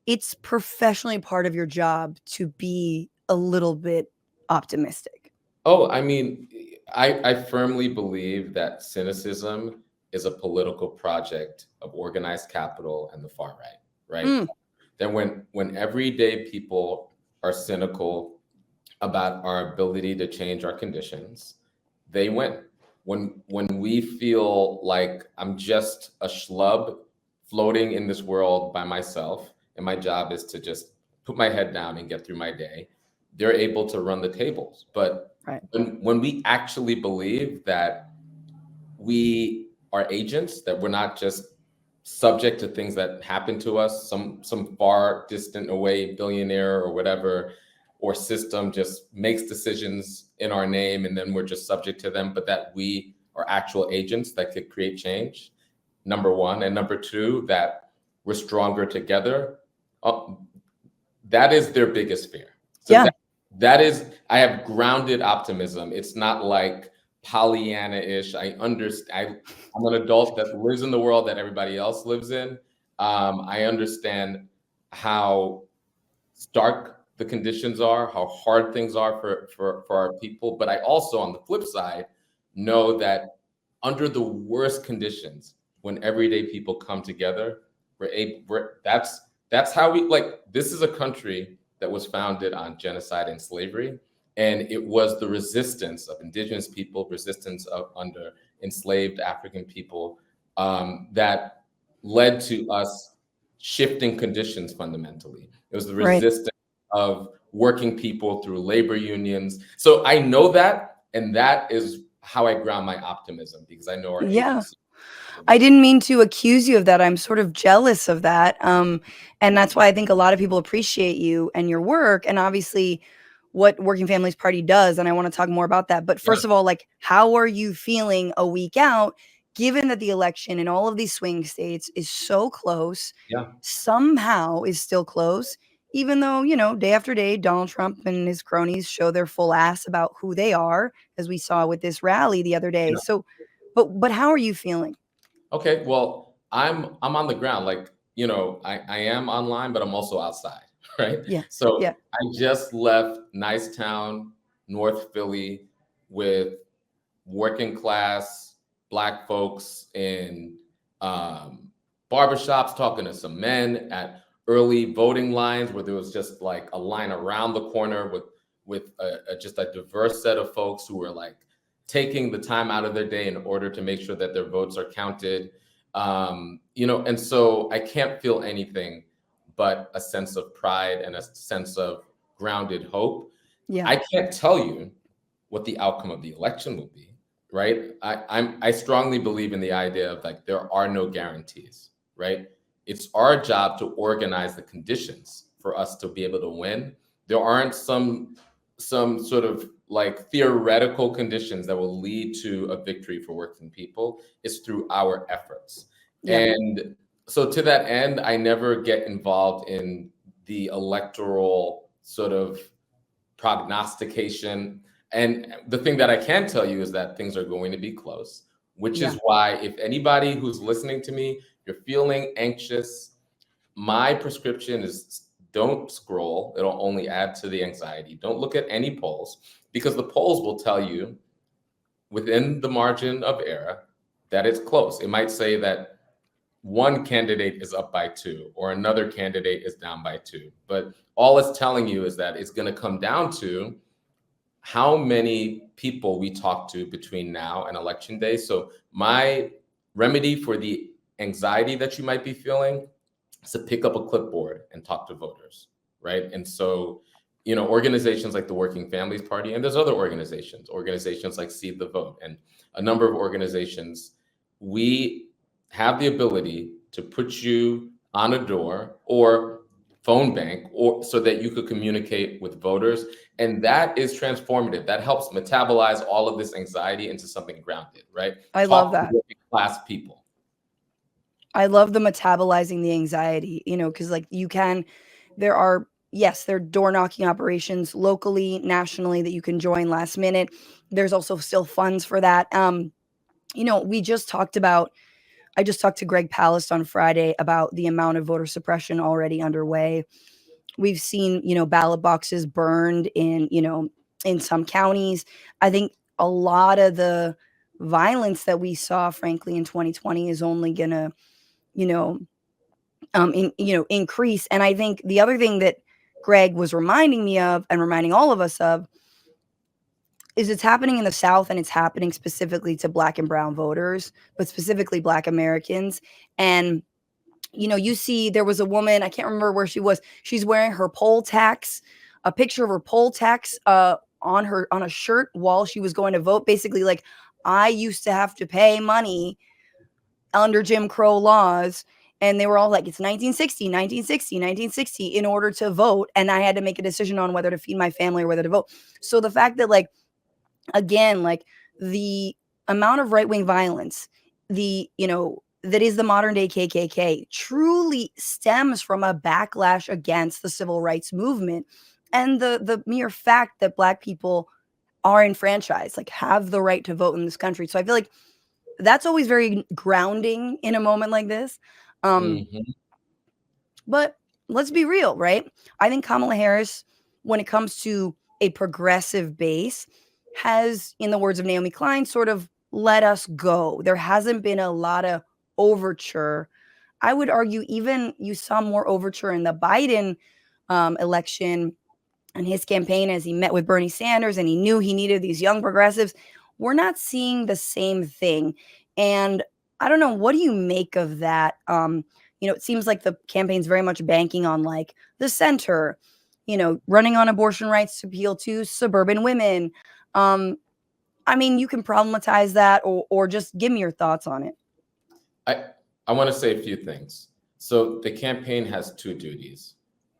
it's professionally part of your job to be a little bit optimistic. Oh, I mean, I firmly believe that cynicism is a political project of organized capital and the far right, right? Mm, That when everyday people are cynical about our ability to change our conditions, they win. When we feel like I'm just a schlub floating in this world by myself, and my job is to just put my head down and get through my day, they're able to run the tables. But right. when we actually believe that we are agents, that we're not just subject to things that happen to us, some far distant away billionaire or whatever, or system just makes decisions in our name and then we're just subject to them, but that we are actual agents that could create change, number one. And number two, that we're stronger together. uh, that is their biggest fear. So Yeah. that is, I have grounded optimism. It's not like Pollyanna-ish. I'm an adult that lives in the world that everybody else lives in. I understand how stark the conditions are, how hard things are for our people. But I also, on the flip side, know that under the worst conditions, when everyday people come together, that's how we, like, this is a country that was founded on genocide and slavery. And it was the resistance of indigenous people, resistance of under enslaved African people, that led to us shifting conditions fundamentally. It was the Right. resistance of working people through labor unions. So I know that, and that is how I ground my optimism, because I know our Yeah. agency. I didn't mean to accuse you of that. I'm sort of jealous of that. And that's why I think a lot of people appreciate you and your work, and obviously what Working Families Party does. And I want to talk more about that. But Yeah, first of all, like, how are you feeling a week out, given that the election in all of these swing states is so close, yeah, somehow is still close, even though, day after day, Donald Trump and his cronies show their full ass about who they are, as we saw with this rally the other day. yeah. So, but how are you feeling? Okay, well, I'm on the ground. Like, I am online, but I'm also outside, right? Yeah. So Yeah. I just left nice town, North Philly, with working class Black folks in um, barbershops, talking to some men at early voting lines where there was just like a line around the corner with just a diverse set of folks who were like taking the time out of their day in order to make sure that their votes are counted. And so I can't feel anything but a sense of pride and a sense of grounded hope. Yeah. I can't tell you what the outcome of the election will be, right? I strongly believe in the idea of, like, there are no guarantees, right? It's our job to organize the conditions for us to be able to win. There aren't some sort of like theoretical conditions that will lead to a victory for working people. It's through our efforts. Yeah. And so to that end, I never get involved in the electoral sort of prognostication. And the thing that I can tell you is that things are going to be close, which Yeah. is why, if anybody who's listening to me, you're feeling anxious, my prescription is don't scroll. It'll only add to the anxiety. Don't look at any polls, because the polls will tell you within the margin of error that it's close. It might say that one candidate is up by 2 or another candidate is down by 2. But all it's telling you is that it's going to come down to how many people we talk to between now and election day. So my remedy for the anxiety that you might be feeling is to pick up a clipboard and talk to voters, right? And so, organizations like the Working Families Party, and there's other organizations like Seed the Vote, and a number of organizations, we have the ability to put you on a door or phone bank, or so that you could communicate with voters. And that is transformative. That helps metabolize all of this anxiety into something grounded, right? I love Talk to that. working class people. I love the metabolizing the anxiety, because like there are door knocking operations locally, nationally that you can join last minute. There's also still funds for that. We just talked about I just talked to Greg Palast on Friday about the amount of voter suppression already underway. We've seen, ballot boxes burned in some counties. I think a lot of the violence that we saw, frankly, in 2020 is only gonna, you know, increase. And I think the other thing that Greg was reminding me of and reminding all of us of is it's happening in the South, and it's happening specifically to Black and brown voters, but specifically Black Americans. And you see there was a woman, I can't remember where she was. She's wearing her poll tax, a picture of her poll tax on a shirt while she was going to vote. Basically, like, I used to have to pay money under Jim Crow laws. And they were all like, it's 1960, 1960, 1960 in order to vote. And I had to make a decision on whether to feed my family or whether to vote. So the fact that, like, again, like, the amount of right wing violence, that is the modern day KKK, truly stems from a backlash against the civil rights movement and the mere fact that Black people are enfranchised, like, have the right to vote in this country. So I feel like that's always very grounding in a moment like this. Mhm. But let's be real, right? I think Kamala Harris, when it comes to a progressive base, has, in the words of Naomi Klein, sort of let us go. There hasn't been a lot of overture. I would argue even you saw more overture in the Biden election and his campaign as he met with Bernie Sanders and he knew he needed these young progressives. We're not seeing the same thing. And I don't know, what do you make of that? It seems like the campaign's very much banking on, like, the center, running on abortion rights to appeal to suburban women. Um, I mean, you can problematize that, or just give me your thoughts on it. I I want to say a few things. So the campaign has two duties.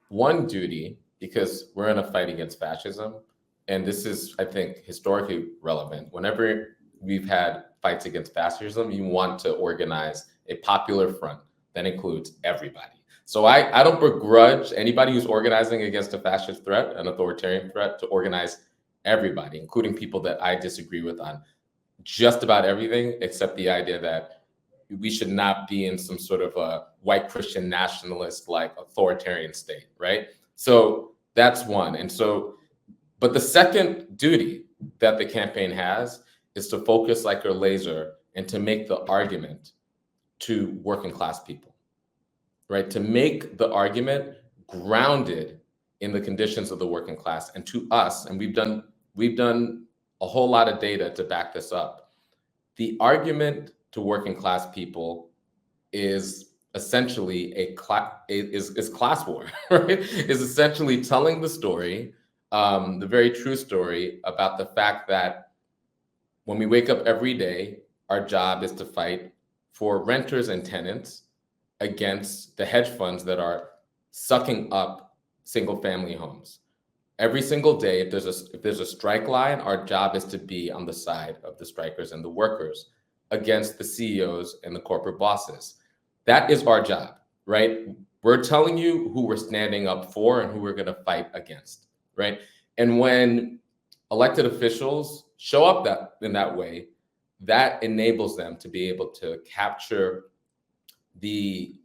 One duty, because we're in a fight against fascism, and this is, I think, historically relevant. Whenever we've had fights against fascism, you want to organize a popular front that includes everybody. So I don't begrudge anybody who's organizing against a fascist threat, an authoritarian threat, to organize everybody, including people that I disagree with on just about everything, except the idea that we should not be in some sort of a white Christian nationalist, like, authoritarian state, right? So that's one. And so, but the second duty that the campaign has is to focus like a laser and to make the argument to working class people, right? To make the argument grounded in the conditions of the working class and to us. And we've done a whole lot of data to back this up. The argument to working class people is essentially is class war, right? Is essentially telling the story, the very true story about the fact that when we wake up every day, our job is to fight for renters and tenants against the hedge funds that are sucking up single family homes. Every single day, if there's a strike line, our job is to be on the side of the strikers and the workers against the CEOs and the corporate bosses. That is our job, right? We're telling you who we're standing up for and who we're going to fight against, right? And when elected officials show up in that way, that enables them to be able to capture the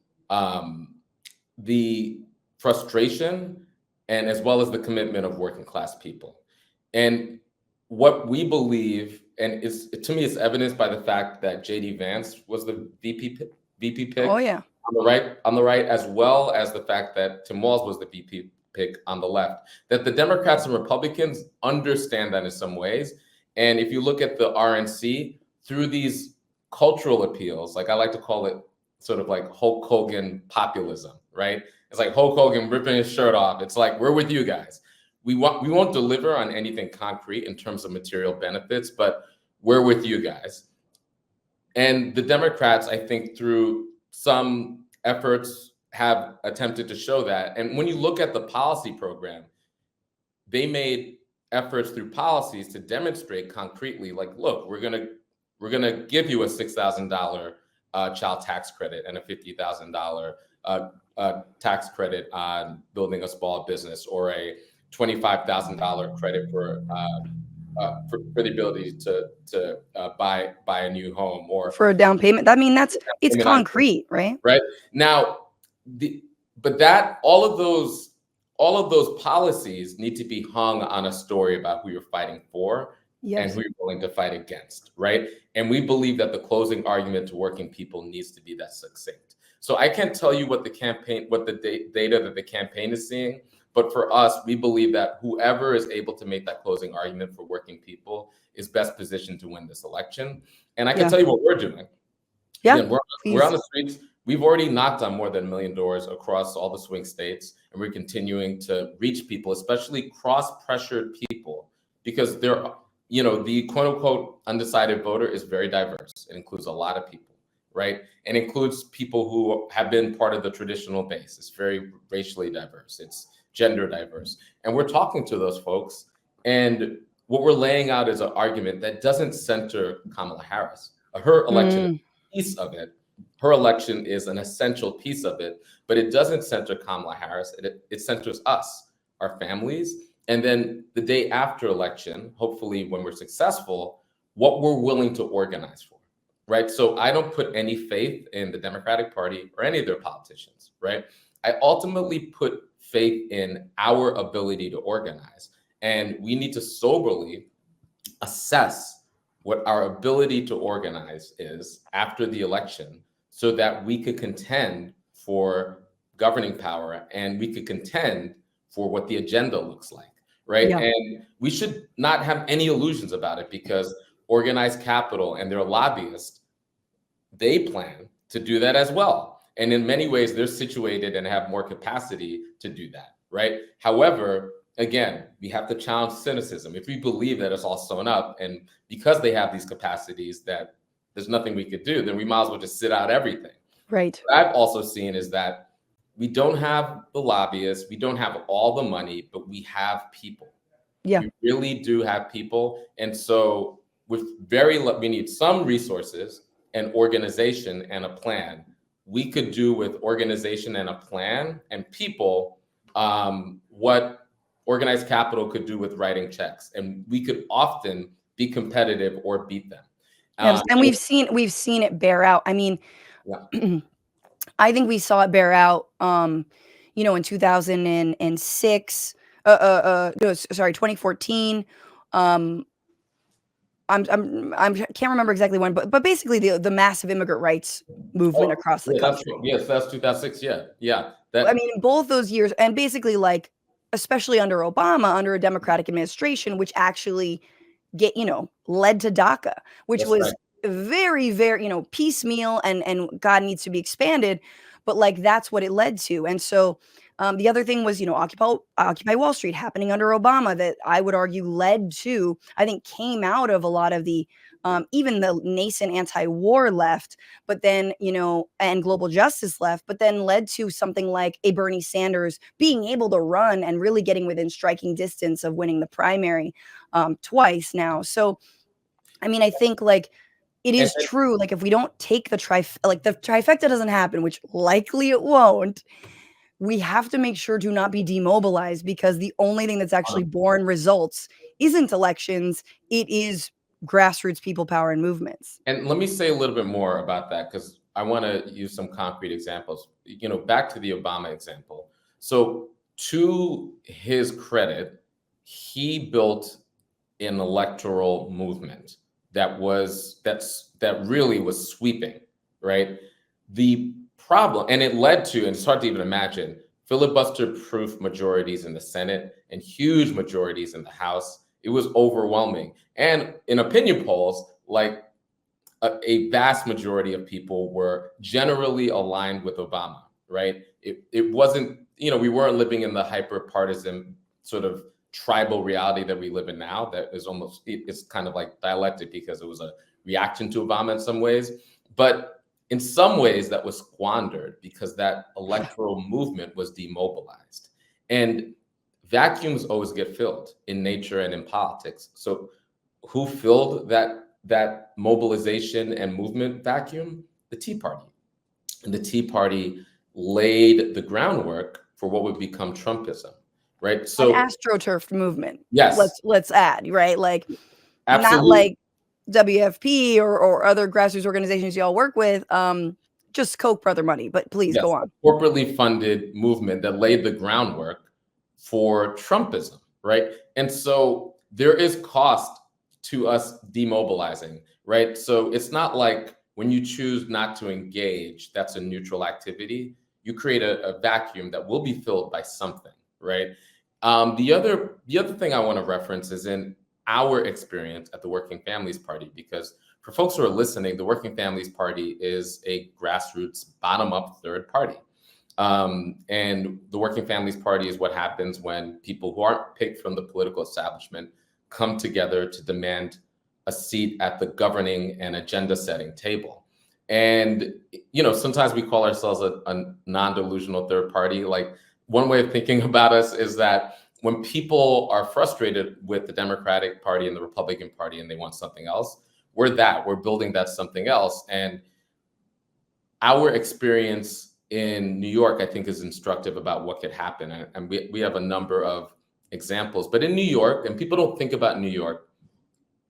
the frustration and as well as the commitment of working class people. And what we believe, and is to me, it's evidenced by the fact that JD Vance was the VP Oh, pick yeah. on the right, as well as the fact that Tim Walz was the VP pick on the left. That the Democrats and Republicans understand that in some ways. And if you look at the RNC through these cultural appeals, like I like to call it, sort of like Hulk Hogan populism, right? It's like Hulk Hogan ripping his shirt off. It's like, we're with you guys. We won't deliver on anything concrete in terms of material benefits, but we're with you guys. And the Democrats, I think, through some efforts, have attempted to show that. And when you look at the policy program, they made efforts through policies to demonstrate concretely, like, look, we're gonna give you a $6,000 child tax credit and a $50,000 tax credit on building a small business, or a $25,000 credit for for the ability to buy a new home or for a down payment. I mean, it's payment on concrete, right? right now. But that all of those policies need to be hung on a story about who you're fighting for and Yes. who you're willing to fight against, right? And we believe that the closing argument to working people needs to be that succinct. So I can't tell you what the data that the campaign is seeing, but for us, we believe that whoever is able to make that closing argument for working people is best positioned to win this election. And I can Yeah. tell you what we're doing. Yeah. Again, we're on the streets. We've already knocked on more than 1 million doors across all the swing states, and we're continuing to reach people, especially cross-pressured people, because the quote-unquote undecided voter is very diverse. It includes a lot of people, right? And includes people who have been part of the traditional base. It's very racially diverse. It's gender diverse. And we're talking to those folks, and what we're laying out is an argument that doesn't center Kamala Harris. Her election is a piece of it. Her election is an essential piece of it, but it doesn't center Kamala Harris. It centers us, our families, and then the day after election, hopefully when we're successful, what we're willing to organize for, right? So I don't put any faith in the Democratic Party or any of their politicians, right? I ultimately put faith in our ability to organize, and we need to soberly assess what our ability to organize is after the election so that we could contend for governing power and we could contend for what the agenda looks like, right? Yeah. And we should not have any illusions about it because organized capital and their lobbyists, they plan to do that as well. And in many ways, they're situated and have more capacity to do that, right? However, again, we have to challenge cynicism. If we believe that it's all sewn up and because they have these capacities that there's nothing we could do, then we might as well just sit out everything. Right. What I've also seen is that we don't have the lobbyists, we don't have all the money, but we have people. Yeah. We really do have people. And so we need some resources and organization and a plan. We could do with organization and a plan and people what organized capital could do with writing checks, and we could often be competitive or beat them. And we've seen it bear out. I mean, Yeah. I think we saw it bear out, in 2006. No, sorry, 2014. I can't remember exactly when, but basically the massive immigrant rights movement across the country. That's 2006. Yeah. I mean, in both those years, and basically, like, especially under Obama, under a Democratic administration, which actually led to DACA, which was right. very, very, piecemeal and God needs to be expanded. But like, that's what it led to. And so the other thing was, Occupy Wall Street happening under Obama that I would argue led to, I think came out of a lot of the, even the nascent anti-war left, but then, and global justice left, but then led to something like a Bernie Sanders being able to run and really getting within striking distance of winning the primary twice now. So, I mean, I think like it is true. Like if we don't take the trifecta doesn't happen, which likely it won't, we have to make sure to not be demobilized because the only thing that's actually born results isn't elections. It is grassroots people power and movements. And let me say a little bit more about that because I want to use some concrete examples. Back to the Obama example. So to his credit, he built an electoral movement that really was sweeping, right? The problem, and it led to, and it's hard to even imagine, filibuster-proof majorities in the Senate and huge majorities in the House. It was overwhelming. And in opinion polls, like a vast majority of people were generally aligned with Obama, right? It wasn't, we weren't living in the hyper-partisan sort of tribal reality that we live in now that is it's kind of like dialectic because it was a reaction to Obama in some ways. But in some ways that was squandered because that electoral movement was demobilized. And vacuums always get filled in nature and in politics. So who filled that mobilization and movement vacuum? The Tea Party. And the Tea Party laid the groundwork for what would become Trumpism. right? An So astroturf movement. yes, Let's add, right? Like not absolutely. like WFP or other grassroots organizations y'all work with, just Koch brother money. But please Yes, go a on. corporately funded movement that laid the groundwork for Trumpism, right? And so there is cost to us demobilizing, right? So it's not like when you choose not to engage, that's a neutral activity. You create a vacuum that will be filled by something, right? The other thing I want to reference is in our experience at the Working Families Party, because for folks who are listening, the Working Families Party is a grassroots, bottom-up third party. And the Working Families Party is what happens when people who aren't picked from the political establishment come together to demand a seat at the governing and agenda setting table. And, sometimes we call ourselves a non-delusional third party. Like one way of thinking about us is that when people are frustrated with the Democratic Party and the Republican Party and they want something else, we're building that something else. And our experience in New York, I think, is instructive about what could happen. And we have a number of examples. But in New York, and people don't think about New York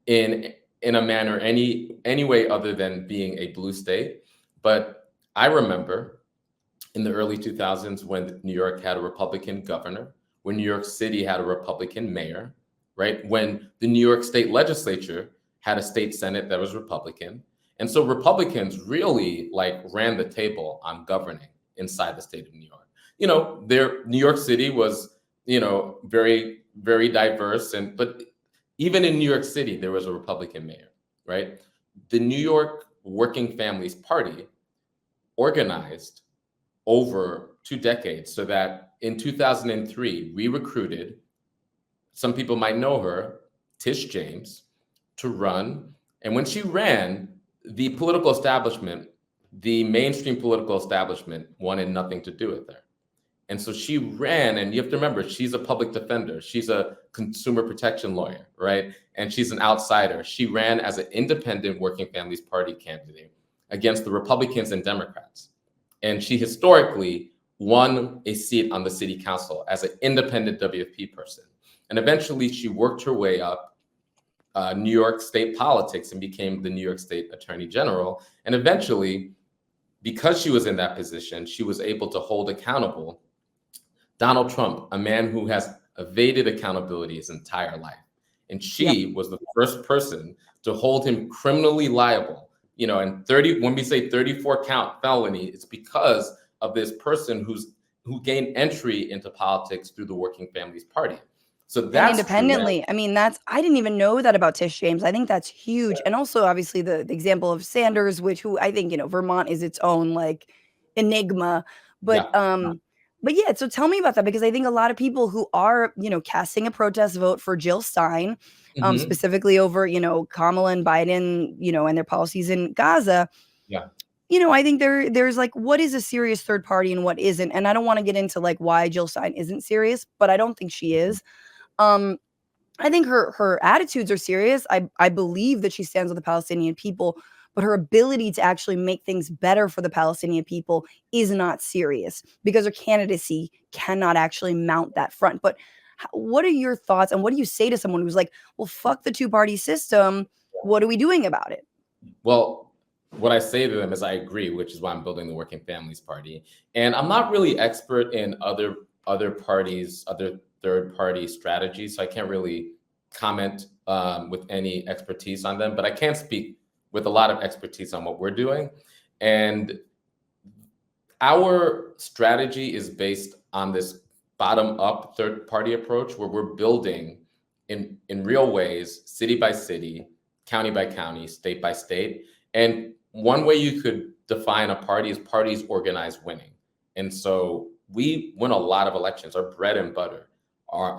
in a manner any way other than being a blue state. But I remember in the early 2000s when New York had a Republican governor, when New York City had a Republican mayor, right? When the New York State legislature had a state senate that was Republican. And so Republicans really ran the table on governing inside the state of New York. New York City was, very, very diverse. But even in New York City, there was a Republican mayor, right? The New York Working Families Party organized over 2 decades so that in 2003, we recruited, some people might know her, Tish James, to run. And when she ran, the political establishment, the mainstream political establishment, wanted nothing to do with her. And so she ran, and you have to remember, she's a public defender. She's a consumer protection lawyer, right? And she's an outsider. She ran as an independent Working Families Party candidate against the Republicans and Democrats. And she historically won a seat on the city council as an independent WFP person. And eventually she worked her way up New York state politics and became the New York State Attorney General. And eventually, because she was in that position, she was able to hold accountable Donald Trump, a man who has evaded accountability his entire life. And she was the first person to hold him criminally liable. And when we say 34 count felony, it's because of this person who gained entry into politics through the Working Families Party. So And that's true. independently. I mean, I didn't even know that about Tish James. I think that's huge. And also obviously the example of Sanders, who I think, Vermont is its own enigma. But Yeah. but yeah, so tell me about that, because I think a lot of people who are, casting a protest vote for Jill Stein, Mhm. specifically over, Kamala and Biden, and their policies in Gaza, Yeah. I think there's what is a serious third party and what isn't. And I don't want to get into why Jill Stein isn't serious, but I don't think she is. Um, I think her attitudes are serious. I believe that she stands with the Palestinian people, but her ability to actually make things better for the Palestinian people is not serious, because her candidacy cannot actually mount that front. But what are your thoughts, and what do you say to someone who's like, "Well, fuck the two-party system. What are we doing about it?" Well, what I say to them is I agree, which is why I'm building the Working Families Party. And I'm not really expert in other parties, other third party strategies, so I can't really comment with any expertise on them. But I can speak with a lot of expertise on what we're doing. And our strategy is based on this bottom up third party approach where we're building in real ways, city by city, county by county, state by state. And one way you could define a party is parties organized winning. And so we win a lot of elections. Our bread and butter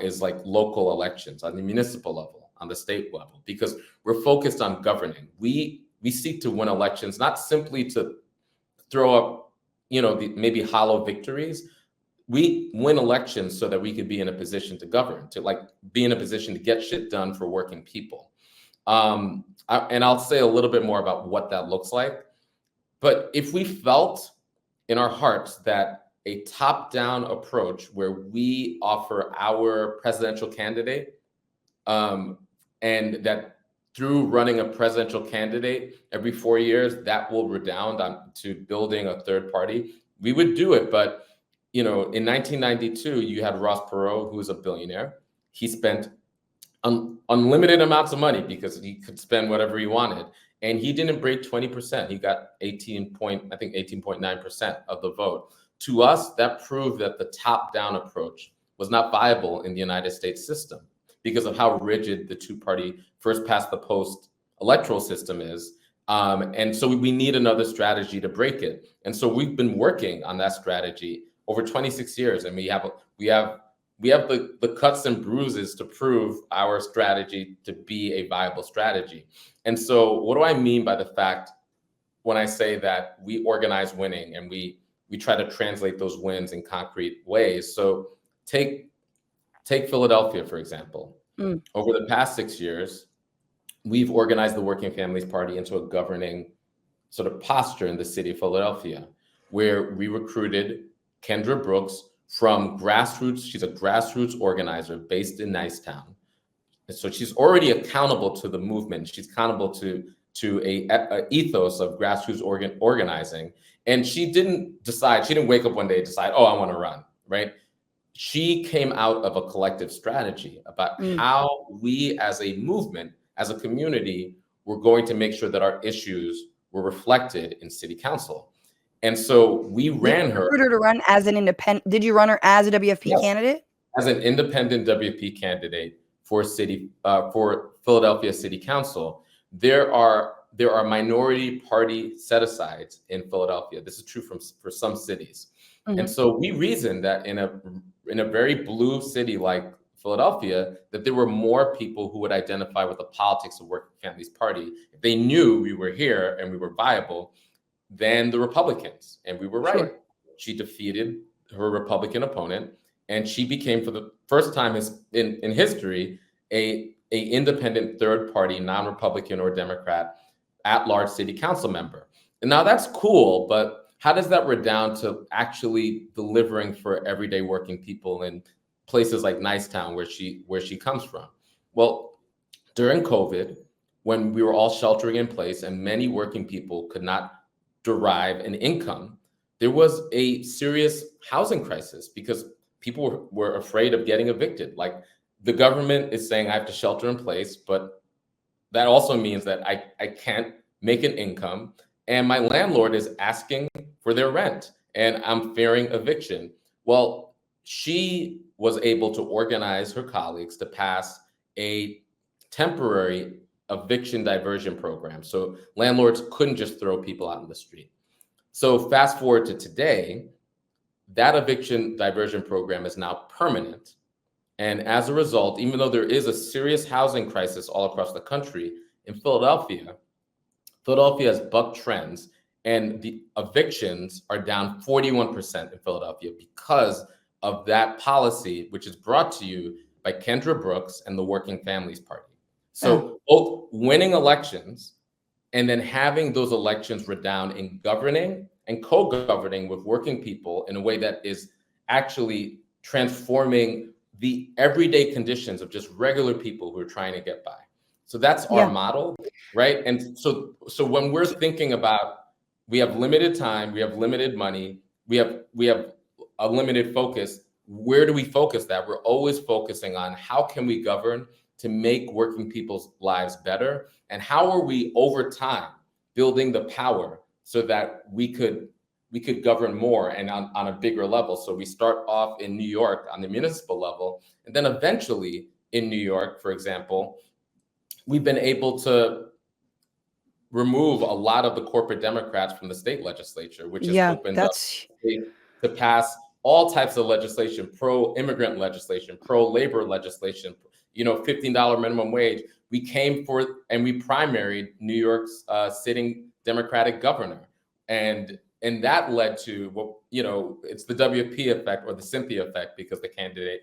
is local elections on the municipal level, on the state level, because we're focused on governing. We seek to win elections, not simply to throw up, maybe hollow victories. We win elections so that we could be in a position to govern, to be in a position to get shit done for working people. And I'll say a little bit more about what that looks like. But if we felt in our hearts that a top-down approach where we offer our presidential candidate, and that through running a presidential candidate every 4 years, that will redound to building a third party, we would do it. But in 1992, you had Ross Perot, who was a billionaire. He spent unlimited amounts of money because he could spend whatever he wanted, and he didn't break 20%. He got 18.9% of the vote. To us, that proved that the top-down approach was not viable in the United States system because of how rigid the two-party first-past-the-post electoral system is. And so we need another strategy to break it. And so we've been working on that strategy over 26 years, and we have the cuts and bruises to prove our strategy to be a viable strategy. And so what do I mean by the fact when I say that we organize winning and we try to translate those wins in concrete ways? So take Philadelphia, for example. Over the past 6 years, we've organized the Working Families Party into a governing sort of posture in the city of Philadelphia, where we recruited Kendra Brooks from grassroots. She's a grassroots organizer based in Nicetown. And so she's already accountable to the movement. She's accountable to a ethos of grassroots organizing. And she didn't wake up one day and decide, oh, I want to run, right? She came out of a collective strategy about how we as a movement, as a community, were going to make sure that our issues were reflected in city council. And so we ran her. You to run as an independent. Did you run her as a WFP candidate? As an independent WFP candidate for Philadelphia City Council. There are minority party set-asides in Philadelphia. This is true for some cities. And so we reasoned that in a very blue city like Philadelphia, that there were more people who would identify with the politics of Working Families Party if they knew we were here and we were viable than the Republicans. And we were right. Sure. She defeated her Republican opponent, and she became, for the first time in history, a independent third party, non-Republican or Democrat at-large city council member. And now that's cool, but how does that redound to actually delivering for everyday working people in places like Nicetown, where she comes from? Well, during COVID, when we were all sheltering in place and many working people could not derive an income, there was a serious housing crisis because people were afraid of getting evicted. Like, the government is saying I have to shelter in place, but that also means that I can't make an income, and my landlord is asking for their rent, and I'm fearing eviction. Well, she was able to organize her colleagues to pass a temporary eviction diversion program. So landlords couldn't just throw people out in the street. So fast forward to today, that eviction diversion program is now permanent. And as a result, even though there is a serious housing crisis all across the country, in Philadelphia has bucked trends, and the evictions are down 41% in Philadelphia because of that policy, which is brought to you by Kendra Brooks and the Working Families Party. So both winning elections and then having those elections redound in governing and co-governing with working people in a way that is actually transforming the everyday conditions of just regular people who are trying to get by. So that's our model, right? And so when we're thinking about, we have limited time, we have limited money, we have a limited focus, where do we focus that? We're always focusing on how can we govern to make working people's lives better, and how are we over time building the power so that we could govern more and on a bigger level. So we start off in New York on the municipal level, and then eventually in New York, for example, we've been able to remove a lot of the corporate Democrats from the state legislature, which has opened up to pass all types of legislation, pro-immigrant legislation, pro-labor legislation, $15 minimum wage. We came forth and we primaried New York's sitting Democratic governor. And that led to it's the WP effect or the Cynthia effect, because the candidate,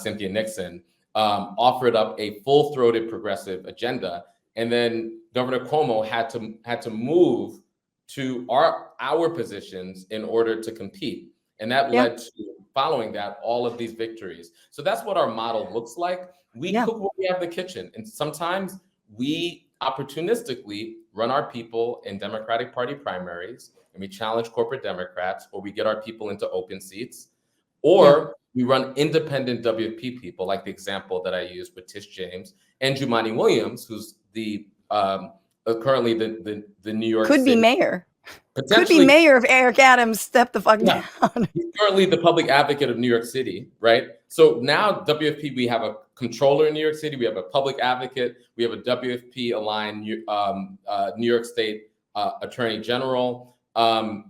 Cynthia Nixon, offered up a full-throated progressive agenda. And then Governor Cuomo had to move to our positions in order to compete. And that Yeah. led to, following that, all of these victories. So that's what our model looks like. We cook what we have in the kitchen. And sometimes we opportunistically run our people in Democratic Party primaries, and we challenge corporate Democrats, or we get our people into open seats, or we run independent WFP people, like the example that I used with Tish James and Jumaane Williams, who's the currently the New York Could City be mayor. Could be potentially mayor if Eric Adams stepped the fuck down. He's currently the public advocate of New York City, right? So now WFP, we have a controller in New York City, we have a public advocate, we have a WFP aligned New York State Attorney General, and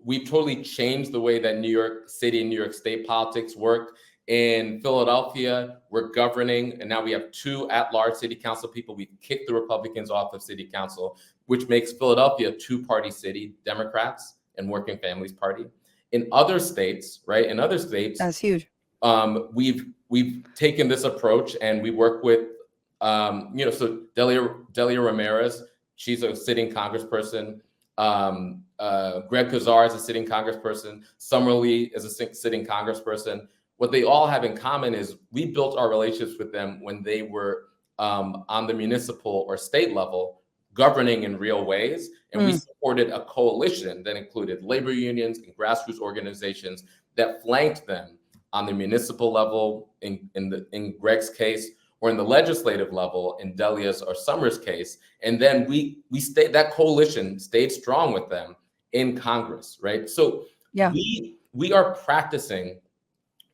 we've totally changed the way that New York City and New York State politics work. In Philadelphia, we're governing, and now we have 2 at-large city council people. We kicked the Republicans off of city council, which makes Philadelphia a 2-party city, Democrats and Working Families Party. In other states, right? In other states, that's huge. We've taken this approach, and we work with, so Delia Ramirez, she's a sitting congressperson. Greg Kazar is a sitting congressperson. Summer Lee is a sitting congressperson. What they all have in common is we built our relationships with them when they were on the municipal or state level, governing in real ways. And we supported a coalition that included labor unions and grassroots organizations that flanked them on the municipal level in Greg's case, or in the legislative level in Delia's or Summer's case. And then that coalition stayed strong with them in Congress, right? So we are practicing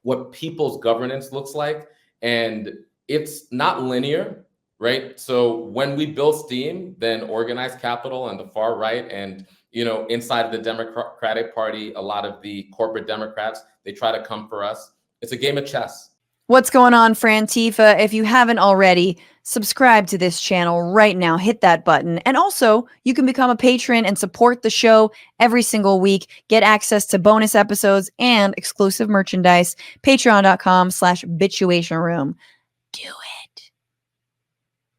what people's governance looks like, and it's not linear, right? So when we build steam, then organized capital and the far right, and inside of the Democratic Party, a lot of the corporate Democrats, they try to come for us. It's a game of chess. What's going on, Frantifa? If you haven't already, subscribe to this channel right now. Hit that button. And also, you can become a patron and support the show every single week. Get access to bonus episodes and exclusive merchandise. Patreon.com/Bitchuation Room. Do it.